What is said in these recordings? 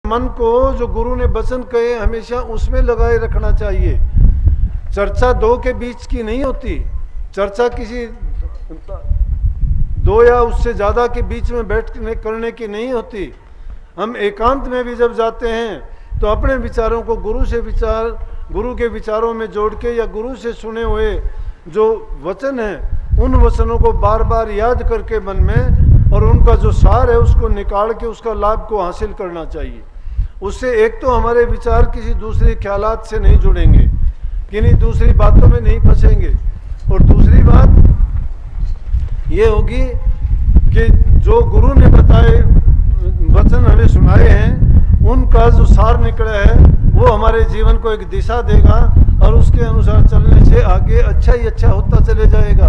मन को जो गुरु ने वचन कहे हमेशा उसमें लगाए रखना चाहिए। चर्चा दो के बीच की नहीं होती, चर्चा किसी दो या उससे ज़्यादा के बीच में बैठने करने की नहीं होती। हम एकांत में भी जब जाते हैं तो अपने विचारों को गुरु के विचारों में जोड़ के या गुरु से सुने हुए जो वचन हैं उन वचनों को बार बार याद करके मन में और उनका जो सार है उसको निकाल के उसका लाभ को हासिल करना चाहिए। उससे एक तो हमारे विचार किसी दूसरे ख्यालात से नहीं जुड़ेंगे, किन्हीं दूसरी बातों में नहीं फंसेंगे, और दूसरी बात ये होगी कि जो गुरु ने बताए वचन हमें सुनाए हैं उनका जो सार निकला है वो हमारे जीवन को एक दिशा देगा और उसके अनुसार चलने से आगे अच्छा ही अच्छा होता चले जाएगा।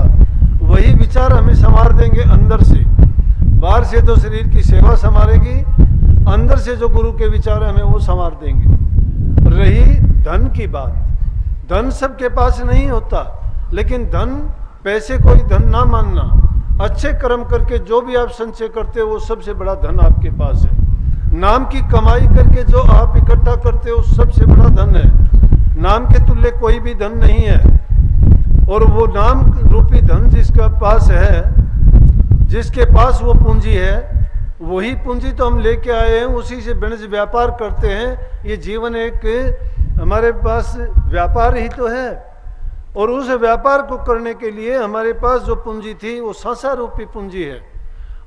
वही विचार हमें संवार देंगे अंदर से। बाहर से तो शरीर की सेवा संवारेगी, अंदर से जो गुरु के विचार हमें वो संवार देंगे। रही धन की बात, धन सबके पास नहीं होता, लेकिन धन पैसे को ही धन ना मानना। अच्छे कर्म करके जो भी आप संचय करते हो वो सबसे बड़ा धन आपके पास है। नाम की कमाई करके जो आप इकट्ठा करते हो सबसे बड़ा धन है। नाम के तुल्य कोई भी धन नहीं है। और वो नाम रूपी धन जिसका पास है, जिसके पास वो पूंजी है, वही पूंजी तो हम लेके आए हैं, उसी से वाणिज्य व्यापार करते हैं। ये जीवन एक हमारे पास व्यापार ही तो है, और उस व्यापार को करने के लिए हमारे पास जो पूंजी थी वो संसार रूपी पूंजी है,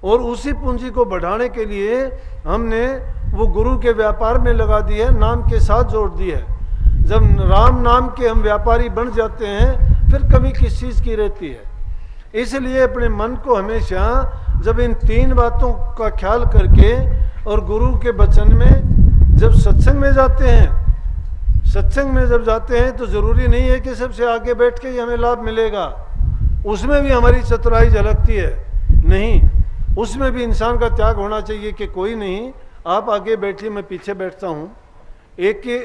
और उसी पूंजी को बढ़ाने के लिए हमने वो गुरु के व्यापार में लगा दी है, नाम के साथ जोड़ दी है। जब राम नाम के हम व्यापारी बन जाते हैं फिर कमी किस चीज़ की रहती है। इसलिए अपने मन को हमेशा जब इन तीन बातों का ख्याल करके और गुरु के वचन में जब सत्संग में जाते हैं, सत्संग में जब जाते हैं तो जरूरी नहीं है कि सबसे आगे बैठ के ही हमें लाभ मिलेगा। उसमें भी हमारी चतुराई झलकती है। नहीं, उसमें भी इंसान का त्याग होना चाहिए कि कोई नहीं, आप आगे बैठिए, मैं पीछे बैठता हूँ। एक कि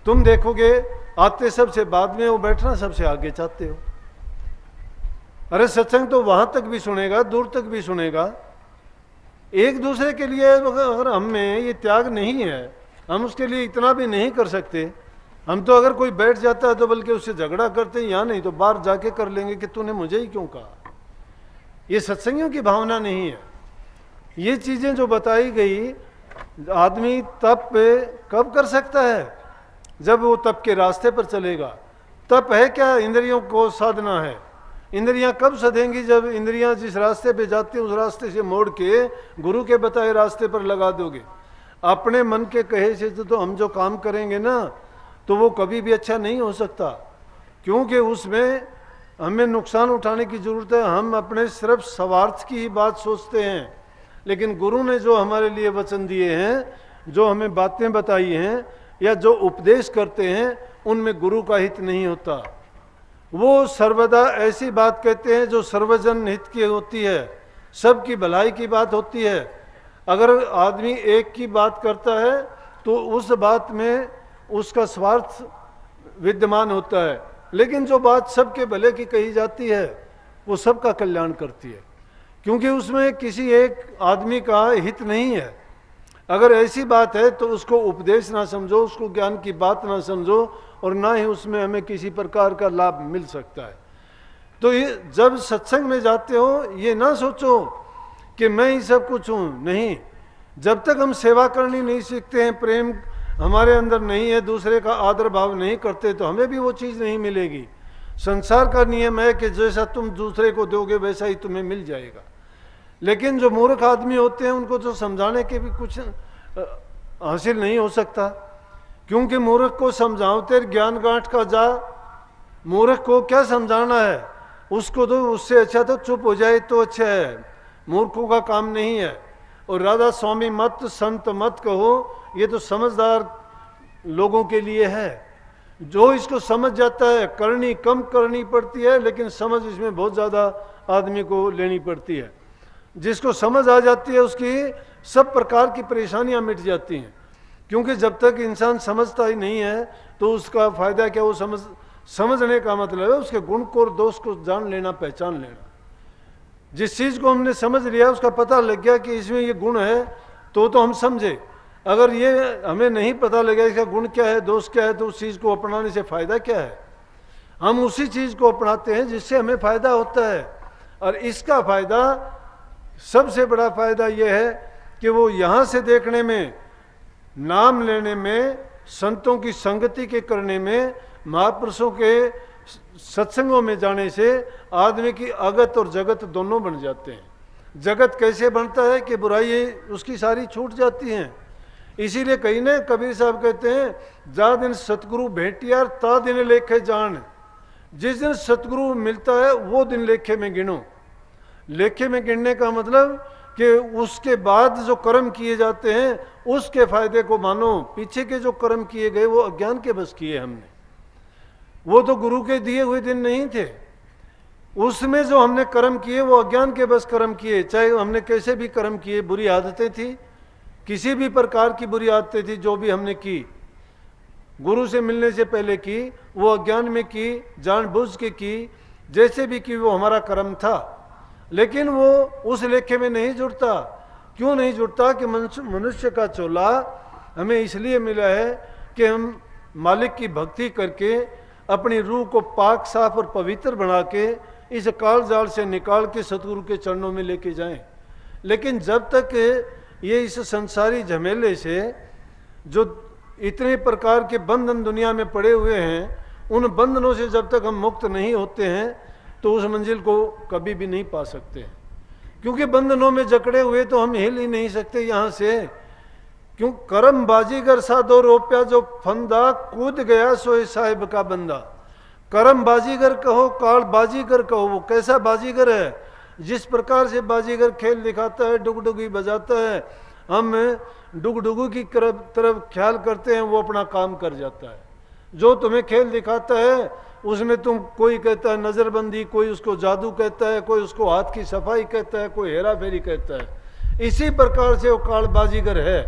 तुम देखोगे आते सबसे बाद में, वो बैठना सबसे आगे चाहते हो। अरे सत्संग तो वहां तक भी सुनेगा, दूर तक भी सुनेगा। एक दूसरे के लिए अगर हम में ये त्याग नहीं है, हम उसके लिए इतना भी नहीं कर सकते। हम तो अगर कोई बैठ जाता है तो बल्कि उससे झगड़ा करते हैं, या नहीं तो बाहर जाके कर लेंगे कि तूने मुझे ही क्यों कहा। ये सत्संगियों की भावना नहीं है। ये चीजें जो बताई गई, आदमी तप कब कर सकता है? जब वो तप के रास्ते पर चलेगा। तप है क्या? इंद्रियों को साधना है। इंद्रियां कब सधेंगी? जब इंद्रियां जिस रास्ते पे जाती हैं उस रास्ते से मोड़ के गुरु के बताए रास्ते पर लगा दोगे। अपने मन के कहे से तो हम जो काम करेंगे ना, तो वो कभी भी अच्छा नहीं हो सकता, क्योंकि उसमें हमें नुकसान उठाने की जरूरत है। हम अपने सिर्फ स्वार्थ की ही बात सोचते हैं, लेकिन गुरु ने जो हमारे लिए वचन दिए हैं, जो हमें बातें बताई हैं या जो उपदेश करते हैं, उनमें गुरु का हित नहीं होता। वो सर्वदा ऐसी बात कहते हैं जो सर्वजन हित की होती है, सबकी भलाई की बात होती है। अगर आदमी एक की बात करता है तो उस बात में उसका स्वार्थ विद्यमान होता है, लेकिन जो बात सबके भले की कही जाती है वो सबका कल्याण करती है, क्योंकि उसमें किसी एक आदमी का हित नहीं है। अगर ऐसी बात है तो उसको उपदेश ना समझो, उसको ज्ञान की बात ना समझो, और ना ही उसमें हमें किसी प्रकार का लाभ मिल सकता है। तो ये जब सत्संग में जाते हो ये ना सोचो कि मैं ही सब कुछ हूँ। नहीं, जब तक हम सेवा करनी नहीं सीखते हैं, प्रेम हमारे अंदर नहीं है, दूसरे का आदर भाव नहीं करते, तो हमें भी वो चीज़ नहीं मिलेगी। संसार का नियम है कि जैसा तुम दूसरे को दोगे वैसा ही तुम्हें मिल जाएगा। लेकिन जो मूर्ख आदमी होते हैं उनको तो समझाने के भी कुछ हासिल नहीं हो सकता, क्योंकि मूर्ख को समझाओ तेरे ज्ञान गांठ का जा। मूर्ख को क्या समझाना है? उसको तो उससे अच्छा तो चुप हो जाए तो अच्छा है। मूर्खों का काम नहीं है। और राधा स्वामी मत संत मत कहो, ये तो समझदार लोगों के लिए है। जो इसको समझ जाता है, करनी कम करनी पड़ती है, लेकिन समझ इसमें बहुत ज़्यादा आदमी को लेनी पड़ती है। जिसको समझ आ जाती है उसकी सब प्रकार की परेशानियां मिट जाती हैं, क्योंकि जब तक इंसान समझता ही नहीं है तो उसका फायदा क्या? वो समझने का मतलब है उसके गुण को और दोष को जान लेना, पहचान लेना। जिस चीज़ को हमने समझ लिया, उसका पता लग गया कि इसमें ये गुण है, तो हम समझे। अगर ये हमें नहीं पता लगा इसका गुण क्या है, दोष क्या है, तो उस चीज़ को अपनाने से फ़ायदा क्या है। हम उसी चीज़ को अपनाते हैं जिससे हमें फ़ायदा होता है। और इसका फ़ायदा, सबसे बड़ा फ़ायदा ये है कि वो यहाँ से देखने में, नाम लेने में, संतों की संगति के करने में, महापुरुषों के सत्संगों में जाने से आदमी की अगत और जगत दोनों बन जाते हैं। जगत कैसे बनता है कि बुराई उसकी सारी छूट जाती हैं। इसीलिए कहीं ने कबीर साहब कहते हैं, जा दिन सतगुरु भेंटियार ता दिन लेखे जान। जिस दिन सतगुरु मिलता है वो दिन लेखे में गिनो। लेखे में गिनने का मतलब कि उसके बाद जो कर्म किए जाते हैं उसके फायदे को मानो। पीछे के जो कर्म किए गए वो अज्ञान के बस किए हमने, वो तो गुरु के दिए हुए दिन नहीं थे। उसमें जो हमने कर्म किए वो अज्ञान के बस कर्म किए। चाहे हमने कैसे भी कर्म किए, बुरी आदतें थी, किसी भी प्रकार की बुरी आदतें थी जो भी हमने की, गुरु से मिलने से पहले की, वो अज्ञान में की, जानबूझ के की, जैसे भी की, वो हमारा कर्म था। लेकिन वो उस लेखे में नहीं जुड़ता। क्यों नहीं जुड़ता? कि मनुष्य का चोला हमें इसलिए मिला है कि हम मालिक की भक्ति करके अपनी रूह को पाक साफ और पवित्र बना के इस काल जाल से निकाल के सतगुरु के चरणों में लेके जाएं। लेकिन जब तक ये इस संसारी झमेले से जो इतने प्रकार के बंधन दुनिया में पड़े हुए हैं, उन बंधनों से जब तक हम मुक्त नहीं होते हैं तो उस मंजिल को कभी भी नहीं पा सकते। क्योंकि बंधनों में जकड़े हुए तो हम हिल ही नहीं सकते यहाँ से। क्यों? करम बाजीगर सा दो रोप्या जो फंदा, कूद गया सोए साहिब का बंदा। करम बाजीगर कहो, काल बाजीगर कहो, वो कैसा बाजीगर है? जिस प्रकार से बाजीगर खेल दिखाता है, डुगडुगी बजाता है, हम डुगडुगू की तरफ ख्याल करते हैं, वो अपना काम कर जाता है। जो तुम्हें खेल दिखाता है उसमें तुम, कोई कहता है नज़रबंदी, कोई उसको जादू कहता है, कोई उसको हाथ की सफाई कहता है, कोई हेरा फेरी कहता है। इसी प्रकार से वो काल बाजीगर है।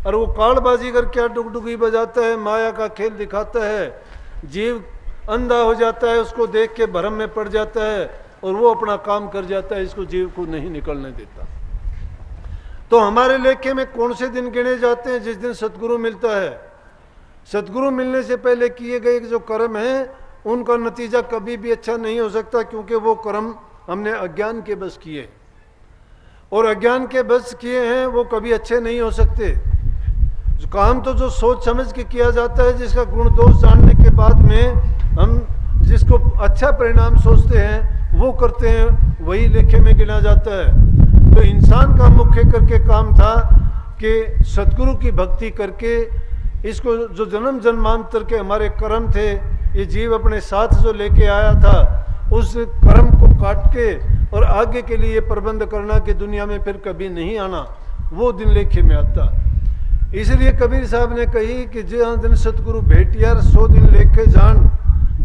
और वो काल बाजीगर क्या डुगडुगी बजाता है, माया का खेल दिखाता है, जीव अंधा हो जाता है, उसको देख के भ्रम में पड़ जाता है और वो अपना काम कर जाता है, इसको जीव को नहीं निकलने देता। तो हमारे लेखे में कौन से दिन गिने जाते हैं? जिस दिन सतगुरु मिलता है। सतगुरु मिलने से पहले किए गए जो कर्म हैं उनका नतीजा कभी भी अच्छा नहीं हो सकता, क्योंकि वो कर्म हमने अज्ञान के बस किए, और अज्ञान के बस किए हैं वो कभी अच्छे नहीं हो सकते। काम तो जो सोच समझ के किया जाता है, जिसका गुण दोष जानने के बाद में हम जिसको अच्छा परिणाम सोचते हैं वो करते हैं, वही लेखे में गिना जाता है। तो इंसान का मुख्य करके काम था कि सतगुरु की भक्ति करके इसको, जो जन्म जन्मांतर के हमारे कर्म थे, ये जीव अपने साथ जो लेके आया था, उस कर्म को काट के और आगे के लिए प्रबंध करना कि दुनिया में फिर कभी नहीं आना, वो दिन लेखे में आता। इसलिए कबीर साहब ने कही कि जो दिन सतगुरु भेटियार सो दिन लेके जान,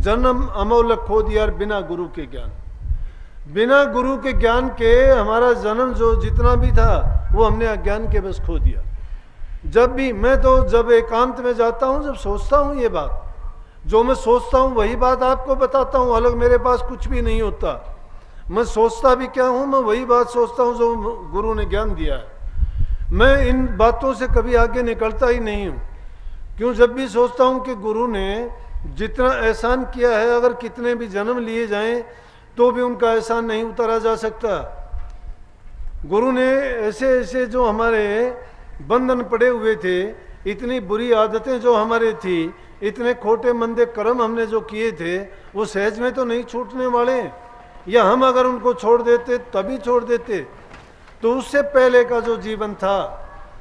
जन्म अमोलक खो दियार बिना गुरु के ज्ञान। बिना गुरु के ज्ञान के हमारा जन्म जो जितना भी था वो हमने अज्ञान के बस खो दिया। जब भी मैं तो जब एकांत में जाता हूँ, जब सोचता हूँ ये बात, जो मैं सोचता हूँ वही बात आपको बताता हूँ, अलग मेरे पास कुछ भी नहीं होता। मैं सोचता भी क्या हूँ, मैं वही बात सोचता हूँ जो गुरु ने ज्ञान दिया है। मैं इन बातों से कभी आगे निकलता ही नहीं हूँ। क्यों? जब भी सोचता हूँ कि गुरु ने जितना एहसान किया है, अगर कितने भी जन्म लिए जाएं तो भी उनका एहसान नहीं उतारा जा सकता। गुरु ने ऐसे ऐसे जो हमारे बंधन पड़े हुए थे, इतनी बुरी आदतें जो हमारे थी, इतने खोटे मंदे कर्म हमने जो किए थे, वो सहज में तो नहीं छूटने वाले। या हम अगर उनको छोड़ देते तभी छोड़ देते, तो उससे पहले का जो जीवन था,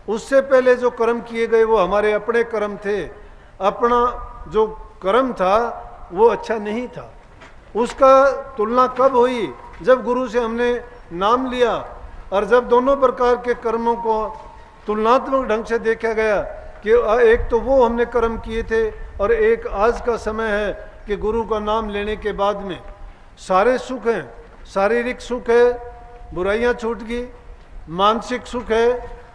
उससे पहले जो कर्म किए गए वो हमारे अपने कर्म थे। अपना जो कर्म था वो अच्छा नहीं था। उसका तुलना कब हुई? जब गुरु से हमने नाम लिया, और जब दोनों प्रकार के कर्मों को तुलनात्मक ढंग से देखा गया कि एक तो वो हमने कर्म किए थे, और एक आज का समय है कि गुरु का नाम लेने के बाद में सारे सुख हैं। शारीरिक सुख है, बुराइयां छूट गई। मानसिक सुख है,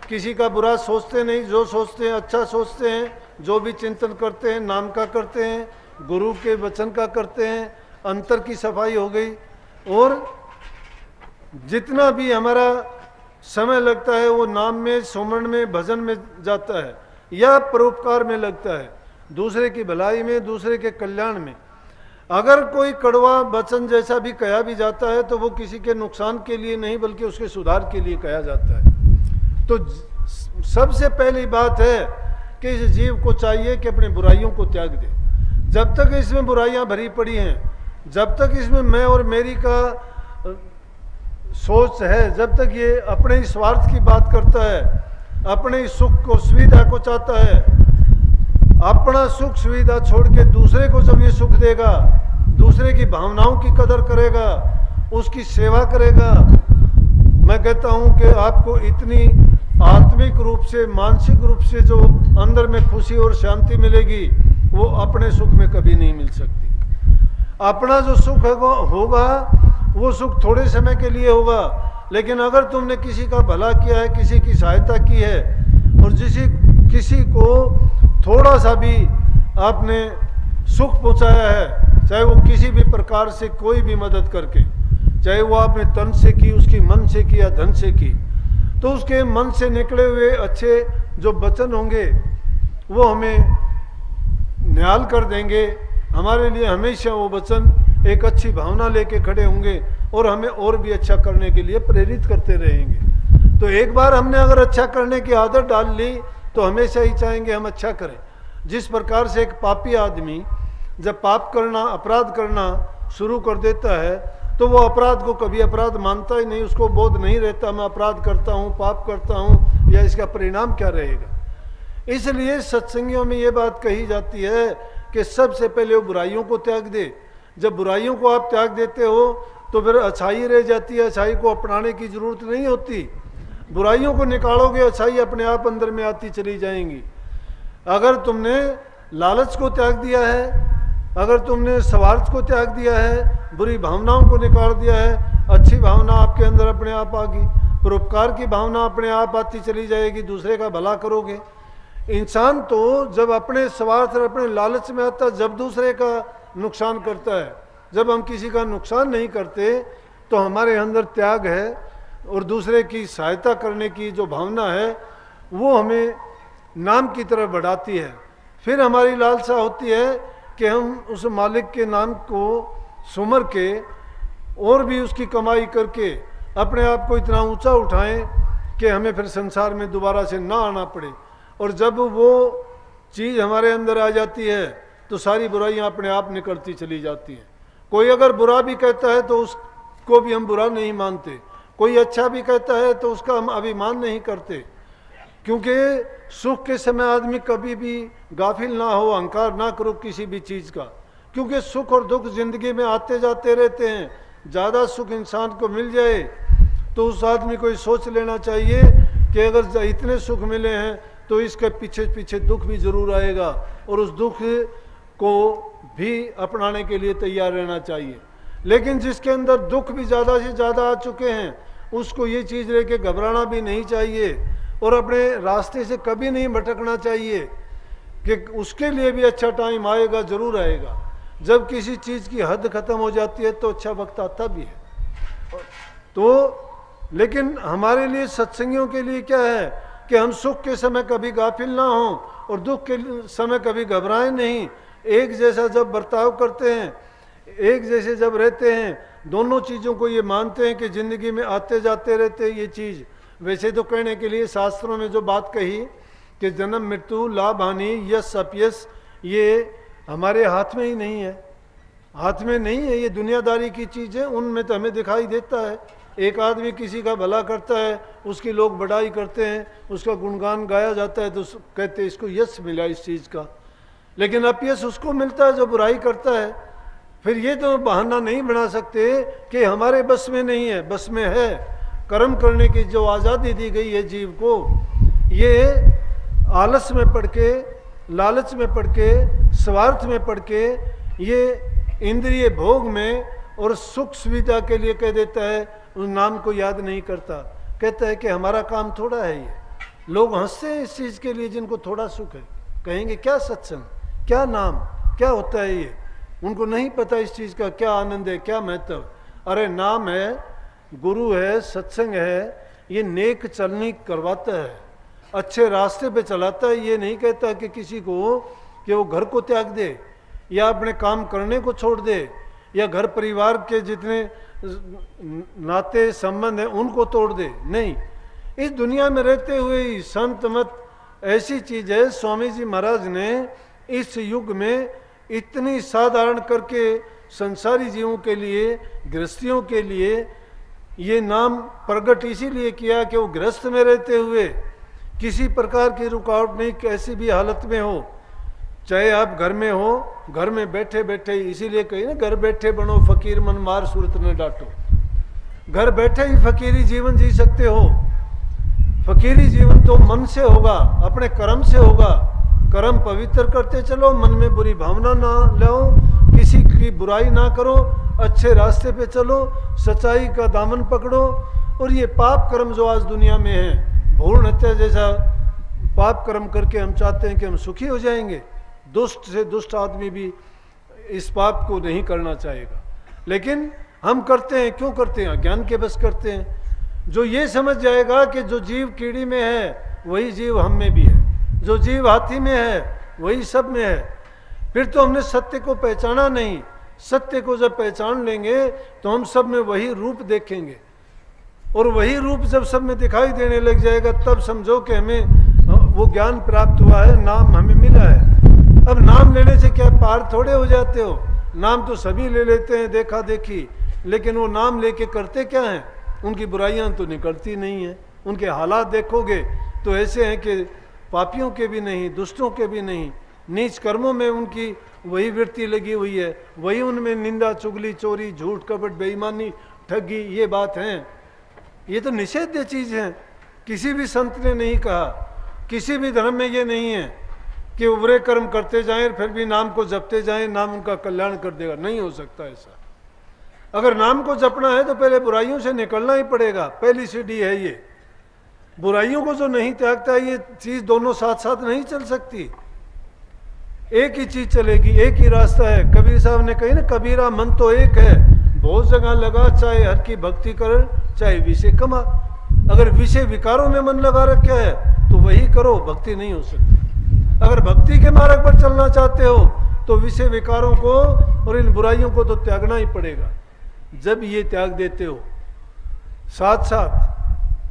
किसी का बुरा सोचते नहीं, जो सोचते हैं अच्छा सोचते हैं। जो भी चिंतन करते हैं नाम का करते हैं, गुरु के वचन का करते हैं। अंतर की सफाई हो गई, और जितना भी हमारा समय लगता है वो नाम में, सुमरण में, भजन में जाता है, या परोपकार में लगता है, दूसरे की भलाई में, दूसरे के कल्याण में। अगर कोई कड़वा वचन जैसा भी कहा भी जाता है तो वो किसी के नुकसान के लिए नहीं बल्कि उसके सुधार के लिए कहा जाता है। तो सबसे पहली बात है कि इस जीव को चाहिए कि अपनी बुराइयों को त्याग दे। जब तक इसमें बुराइयां भरी पड़ी हैं, जब तक इसमें मैं और मेरी का सोच है, जब तक ये अपने स्वार्थ की बात करता है, अपने सुख को, सुविधा को चाहता है, अपना सुख सुविधा छोड़ के दूसरे को जब ये सुख देगा, दूसरे की भावनाओं की कदर करेगा, उसकी सेवा करेगा, मैं कहता हूं कि आपको इतनी आत्मिक रूप से, मानसिक रूप से जो अंदर में खुशी और शांति मिलेगी वो अपने सुख में कभी नहीं मिल सकती। अपना जो सुख होगा वो सुख थोड़े समय के लिए होगा, लेकिन अगर तुमने किसी का भला किया है, किसी की सहायता की है और किसी को थोड़ा सा भी आपने सुख पहुंचाया है, चाहे वो किसी भी प्रकार से कोई भी मदद करके, चाहे वो आपने तन से की, उसकी मन से की या धन से की, तो उसके मन से निकले हुए अच्छे जो वचन होंगे वो हमें निहाल कर देंगे। हमारे लिए हमेशा वो वचन एक अच्छी भावना लेके खड़े होंगे और हमें और भी अच्छा करने के लिए प्रेरित करते रहेंगे। तो एक बार हमने अगर अच्छा करने की आदत डाल ली तो हमेशा ही चाहेंगे हम अच्छा करें। जिस प्रकार से एक पापी आदमी जब पाप करना, अपराध करना शुरू कर देता है तो वो अपराध को कभी अपराध मानता ही नहीं, उसको बोध नहीं रहता मैं अपराध करता हूँ, पाप करता हूँ, या इसका परिणाम क्या रहेगा। इसलिए सत्संगियों में ये बात कही जाती है कि सबसे पहले वो बुराइयों को त्याग दे। जब बुराइयों को आप त्याग देते हो तो फिर अच्छाई रह जाती है, अच्छाई को अपनाने की जरूरत नहीं होती। बुराइयों को निकालोगे, अच्छाई अपने आप अंदर में आती चली जाएंगी। अगर तुमने लालच को त्याग दिया है, अगर तुमने स्वार्थ को त्याग दिया है, बुरी भावनाओं को निकाल दिया है, अच्छी भावना आपके अंदर अपने आप आ गई, परोपकार की भावना अपने आप आती चली जाएगी, दूसरे का भला करोगे। इंसान तो जब अपने स्वार्थ और अपने लालच में आता है, जब दूसरे का नुकसान करता है। जब हम किसी का नुकसान नहीं करते तो हमारे अंदर त्याग है और दूसरे की सहायता करने की जो भावना है वो हमें नाम की तरफ बढ़ाती है। फिर हमारी लालसा होती है कि हम उस मालिक के नाम को सुमर के और भी उसकी कमाई करके अपने आप को इतना ऊंचा उठाएं कि हमें फिर संसार में दोबारा से ना आना पड़े। और जब वो चीज़ हमारे अंदर आ जाती है तो सारी बुराइयां अपने आप निकलती चली जाती हैं। कोई अगर बुरा भी कहता है तो उसको भी हम बुरा नहीं मानते, कोई अच्छा भी कहता है तो उसका हम अभिमान नहीं करते, क्योंकि सुख के समय आदमी कभी भी गाफिल ना हो, अहंकार ना करो किसी भी चीज़ का, क्योंकि सुख और दुख जिंदगी में आते जाते रहते हैं। ज़्यादा सुख इंसान को मिल जाए तो उस आदमी को सोच लेना चाहिए कि अगर इतने सुख मिले हैं तो इसके पीछे पीछे दुख भी जरूर आएगा और उस दुख को भी अपनाने के लिए तैयार रहना चाहिए। लेकिन जिसके अंदर दुख भी ज़्यादा से ज़्यादा आ चुके हैं उसको ये चीज़ लेके घबराना भी नहीं चाहिए और अपने रास्ते से कभी नहीं भटकना चाहिए कि उसके लिए भी अच्छा टाइम आएगा, ज़रूर आएगा। जब किसी चीज़ की हद ख़त्म हो जाती है तो अच्छा वक्त आता भी है। तो लेकिन हमारे लिए सत्संगियों के लिए क्या है कि हम सुख के समय कभी गाफिल ना हों और दुख के समय कभी घबराएं नहीं। एक जैसा जब बर्ताव करते हैं, एक जैसे जब रहते हैं, दोनों चीज़ों को ये मानते हैं कि ज़िंदगी में आते जाते रहते हैं ये चीज़। वैसे तो कहने के लिए शास्त्रों में जो बात कही कि जन्म मृत्यु लाभ हानि यश अपयश ये हमारे हाथ में ही नहीं है, हाथ में नहीं है, ये दुनियादारी की चीज़ है, उनमें तो हमें दिखाई देता है। एक आदमी किसी का भला करता है, उसकी लोग बड़ाई करते हैं, उसका गुणगान गाया जाता है तो कहते हैं इसको यश मिला इस चीज़ का, लेकिन अपयश उसको मिलता है जो बुराई करता है। फिर ये तो बहाना नहीं बना सकते कि हमारे बस में नहीं है, बस में है। कर्म करने की जो आज़ादी दी गई है जीव को, ये आलस में पड़ के, लालच में पड़ के, स्वार्थ में पड़ के, ये इंद्रिय भोग में और सुख सुविधा के लिए कह देता है, उस नाम को याद नहीं करता। कहता है कि हमारा काम थोड़ा है ये। लोग हंसते हैं इस चीज़ के लिए जिनको थोड़ा सुख है, कहेंगे क्या सत्संग, क्या नाम, क्या होता है ये। उनको नहीं पता इस चीज़ का क्या आनंद है, क्या महत्व। अरे नाम है, गुरु है, सत्संग है, ये नेक चलनी करवाता है, अच्छे रास्ते पे चलाता है। ये नहीं कहता कि किसी को कि वो घर को त्याग दे या अपने काम करने को छोड़ दे या घर परिवार के जितने नाते संबंध हैं उनको तोड़ दे। नहीं, इस दुनिया में रहते हुए ही संत मत ऐसी चीज है। स्वामी जी महाराज ने इस युग में इतनी साधारण करके संसारी जीवों के लिए, गृहस्थियों के लिए ये नाम प्रकट इसीलिए किया कि वो गृहस्थ में रहते हुए किसी प्रकार की रुकावट नहीं, कैसी भी हालत में हो, चाहे आप घर में हो, घर में बैठे बैठे, इसीलिए कही ना घर बैठे बनो फकीर मन मार सूरत न डांटो। घर बैठे ही फकीरी जीवन जी सकते हो। फकीरी जीवन तो मन से होगा, अपने कर्म से होगा। कर्म पवित्र करते चलो, मन में बुरी भावना ना लाओ, किसी की बुराई ना करो, अच्छे रास्ते पे चलो, सच्चाई का दामन पकड़ो। और ये पाप कर्म जो आज दुनिया में है, भ्रूण हत्या जैसा पाप कर्म करके हम चाहते हैं कि हम सुखी हो जाएंगे। दुष्ट से दुष्ट आदमी भी इस पाप को नहीं करना चाहेगा, लेकिन हम करते हैं। क्यों करते हैं? अज्ञान के बस करते हैं। जो ये समझ जाएगा कि जो जीव कीड़ी में है वही जीव हम में भी है, जो जीव हाथी में है वही सब में है, फिर तो हमने सत्य को पहचाना नहीं। सत्य को जब पहचान लेंगे तो हम सब में वही रूप देखेंगे, और वही रूप जब सब में दिखाई देने लग जाएगा तब समझो कि हमें वो ज्ञान प्राप्त हुआ है, नाम हमें मिला है। अब नाम लेने से क्या पार थोड़े हो जाते हो? नाम तो सभी ले लेते हैं देखा देखी, लेकिन वो नाम लेके करते क्या हैं? उनकी बुराइयां तो निकलती नहीं हैं। उनके हालात देखोगे तो ऐसे हैं कि पापियों के भी नहीं, दुष्टों के भी नहीं, नीच कर्मों में उनकी वही वृत्ति लगी हुई है, वही उनमें निंदा, चुगली, चोरी, झूठ, कपट, बेईमानी, ठगी, ये बात है। ये तो निषेध्य चीज है। किसी भी संत ने नहीं कहा, किसी भी धर्म में ये नहीं है कि उबरे कर्म करते जाएं फिर भी नाम को जपते जाएं, नाम उनका कल्याण कर देगा। नहीं हो सकता ऐसा। अगर नाम को जपना है तो पहले बुराइयों से निकलना ही पड़ेगा। पहली सीढ़ी है ये। बुराइयों को जो नहीं त्यागता, ये चीज दोनों साथ साथ नहीं चल सकती। एक ही चीज चलेगी, एक ही रास्ता है। कबीर साहब ने कही ना, कबीरा मन तो एक है, बहुत जगह लगा, चाहे हर की भक्ति कर, चाहे विषय कमा। अगर विषय विकारों में मन लगा रखा है तो वही करो, भक्ति नहीं हो सकती। अगर भक्ति के मार्ग पर चलना चाहते हो तो विषय विकारों को और इन बुराइयों को तो त्यागना ही पड़ेगा। जब ये त्याग देते हो, साथ साथ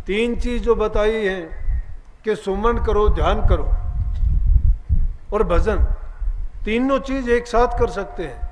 तीन चीज जो बताई है कि सुमन करो, ध्यान करो और भजन, तीनों चीज एक साथ कर सकते हैं।